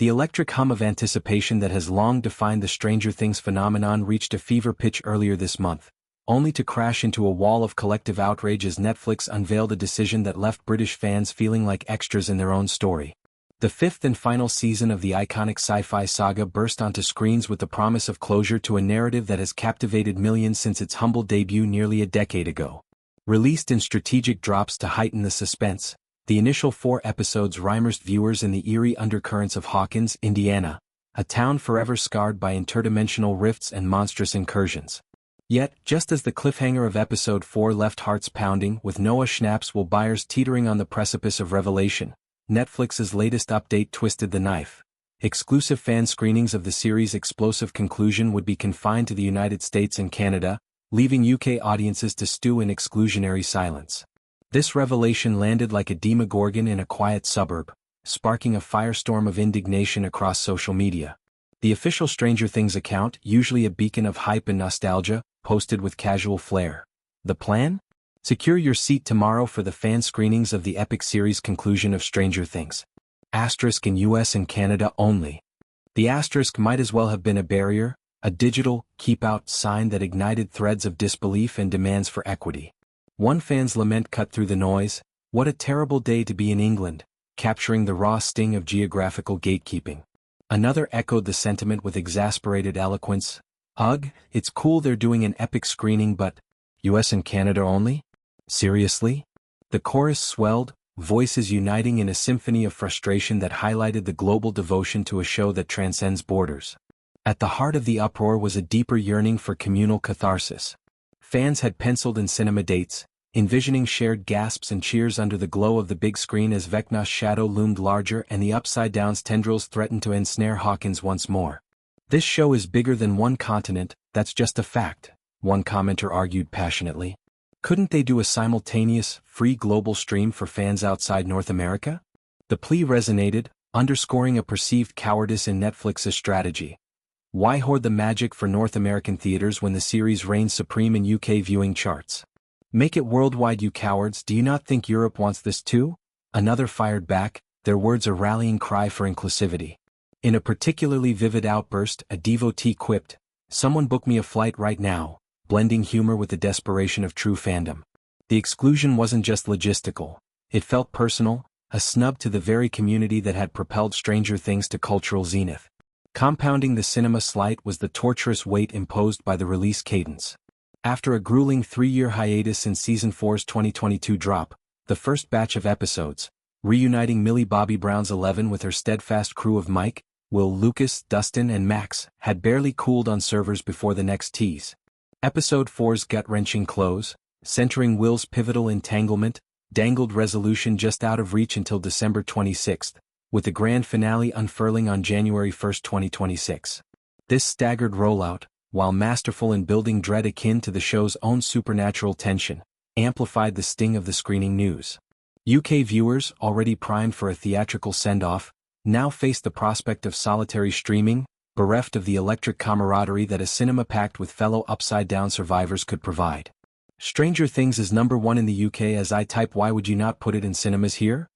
The electric hum of anticipation that has long defined the Stranger Things phenomenon reached a fever pitch earlier this month, only to crash into a wall of collective outrage as Netflix unveiled a decision that left British fans feeling like extras in their own story. The fifth and final season of the iconic sci-fi saga burst onto screens with the promise of closure to a narrative that has captivated millions since its humble debut nearly a decade ago. Released in strategic drops to heighten the suspense, the initial 4 episodes immersed viewers in the eerie undercurrents of Hawkins, Indiana, a town forever scarred by interdimensional rifts and monstrous incursions. Yet, just as the cliffhanger of episode 4 left hearts pounding with Noah Schnapp's Will Byers teetering on the precipice of revelation, Netflix's latest update twisted the knife. Exclusive fan screenings of the series' explosive conclusion would be confined to the United States and Canada, leaving UK audiences to stew in exclusionary silence. This revelation landed like a demogorgon in a quiet suburb, sparking a firestorm of indignation across social media. The official Stranger Things account, usually a beacon of hype and nostalgia, posted with casual flair. The plan? Secure your seat tomorrow for the fan screenings of the epic series conclusion of Stranger Things. Asterisk in US and Canada only. The asterisk might as well have been a barrier, a digital, keep-out sign that ignited threads of disbelief and demands for equity. One fan's lament cut through the noise: "What a terrible day to be in England," capturing the raw sting of geographical gatekeeping. Another echoed the sentiment with exasperated eloquence: "Ugh, it's cool they're doing an epic screening but, US and Canada only? Seriously?" The chorus swelled, voices uniting in a symphony of frustration that highlighted the global devotion to a show that transcends borders. At the heart of the uproar was a deeper yearning for communal catharsis. Fans had penciled in cinema dates, envisioning shared gasps and cheers under the glow of the big screen as Vecna's shadow loomed larger and the Upside Down's tendrils threatened to ensnare Hawkins once more. "This show is bigger than one continent, that's just a fact," one commenter argued passionately. "Couldn't they do a simultaneous, free global stream for fans outside North America?" The plea resonated, underscoring a perceived cowardice in Netflix's strategy. Why hoard the magic for North American theaters when the series reigns supreme in UK viewing charts? "Make it worldwide, you cowards, do you not think Europe wants this too?" Another fired back, their words a rallying cry for inclusivity. In a particularly vivid outburst, a devotee quipped, "Someone book me a flight right now," blending humor with the desperation of true fandom. The exclusion wasn't just logistical, it felt personal, a snub to the very community that had propelled Stranger Things to cultural zenith. Compounding the cinema slight was the torturous weight imposed by the release cadence. After a grueling 3-year hiatus since Season 4's 2022 drop, the first batch of episodes, reuniting Millie Bobby Brown's 11 with her steadfast crew of Mike, Will, Lucas, Dustin and Max, had barely cooled on servers before the next tease. Episode 4's gut-wrenching close, centering Will's pivotal entanglement, dangled resolution just out of reach until December 26, with the grand finale unfurling on January 1, 2026. This staggered rollout, while masterful in building dread akin to the show's own supernatural tension, amplified the sting of the screening news. UK viewers, already primed for a theatrical send-off, now faced the prospect of solitary streaming, bereft of the electric camaraderie that a cinema packed with fellow upside-down survivors could provide. "Stranger Things is #1 in the UK as I type why would you not put it in cinemas here?"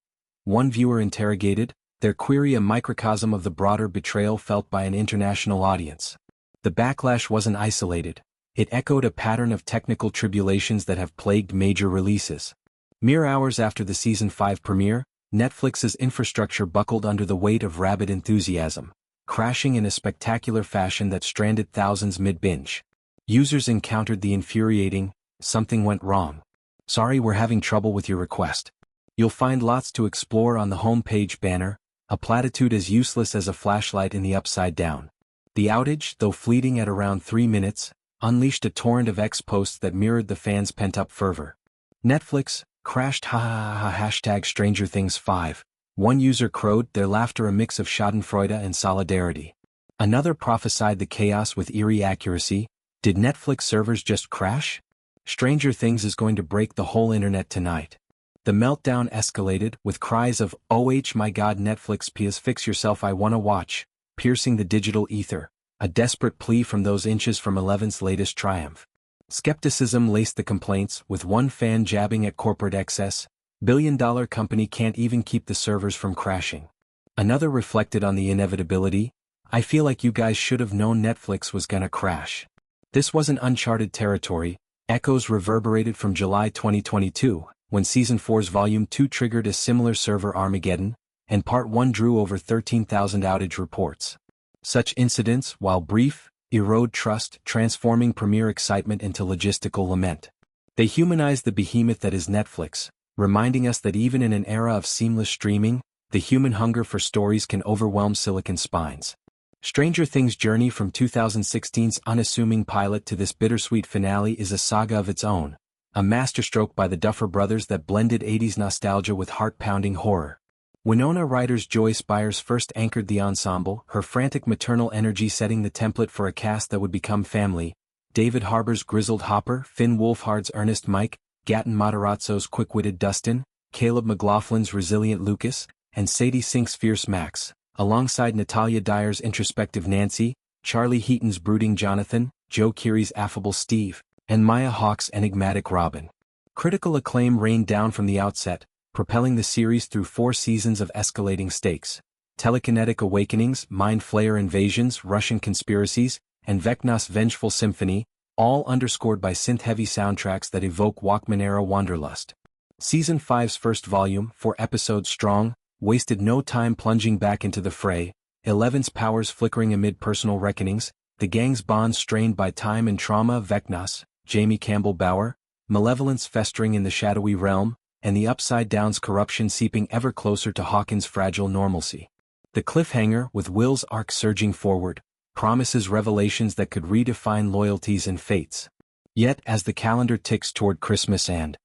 One viewer interrogated, their query a microcosm of the broader betrayal felt by an international audience. The backlash wasn't isolated, it echoed a pattern of technical tribulations that have plagued major releases. Mere hours after the Season 5 premiere, Netflix's infrastructure buckled under the weight of rabid enthusiasm, crashing in a spectacular fashion that stranded thousands mid-binge. Users encountered the infuriating, "Something went wrong. Sorry, we're having trouble with your request. You'll find lots to explore on the homepage" banner, a platitude as useless as a flashlight in the Upside Down. The outage, though fleeting at around 3 minutes, unleashed a torrent of X-posts that mirrored the fans' pent-up fervor. "Netflix, crashed #Stranger Things 5. One user crowed, their laughter a mix of schadenfreude and solidarity. Another prophesied the chaos with eerie accuracy, "Did Netflix servers just crash? Stranger Things is going to break the whole internet tonight." The meltdown escalated, with cries of, "Oh my god, Netflix, please fix yourself, I wanna watch," piercing the digital ether, a desperate plea from those inches from 11's latest triumph. Skepticism laced the complaints, with one fan jabbing at corporate excess, "Billion-dollar company can't even keep the servers from crashing." Another reflected on the inevitability. I feel like you guys should have known Netflix was gonna crash. This wasn't uncharted territory. Echoes reverberated from July 2022, when Season 4's Volume 2 triggered a similar server Armageddon, and Part 1 drew over 13,000 outage reports. Such incidents, while brief, erode trust, transforming premiere excitement into logistical lament. They humanize the behemoth that is Netflix, reminding us that even in an era of seamless streaming, the human hunger for stories can overwhelm silicon spines. Stranger Things' journey from 2016's unassuming pilot to this bittersweet finale is a saga of its own, a masterstroke by the Duffer Brothers that blended 80s nostalgia with heart-pounding horror. Winona Ryder's Joyce Byers first anchored the ensemble, her frantic maternal energy setting the template for a cast that would become family. David Harbour's grizzled Hopper, Finn Wolfhard's earnest Mike, Gaten Matarazzo's quick-witted Dustin, Caleb McLaughlin's resilient Lucas, and Sadie Sink's fierce Max, alongside Natalia Dyer's introspective Nancy, Charlie Heaton's brooding Jonathan, Joe Keery's affable Steve, and Maya Hawke's enigmatic Robin. Critical acclaim rained down from the outset, propelling the series through 4 seasons of escalating stakes. Telekinetic awakenings, mind flayer invasions, Russian conspiracies, and Vecna's vengeful symphony, all underscored by synth-heavy soundtracks that evoke Walkman-era wanderlust. Season 5's first volume, 4 episodes strong, wasted no time plunging back into the fray, Eleven's powers flickering amid personal reckonings, the gang's bonds strained by time and trauma. Vecna's, Jamie Campbell Bower, malevolence festering in the shadowy realm, and the Upside Down's corruption seeping ever closer to Hawkins' fragile normalcy. The cliffhanger, with Will's arc surging forward, promises revelations that could redefine loyalties and fates. Yet as the calendar ticks toward Christmas and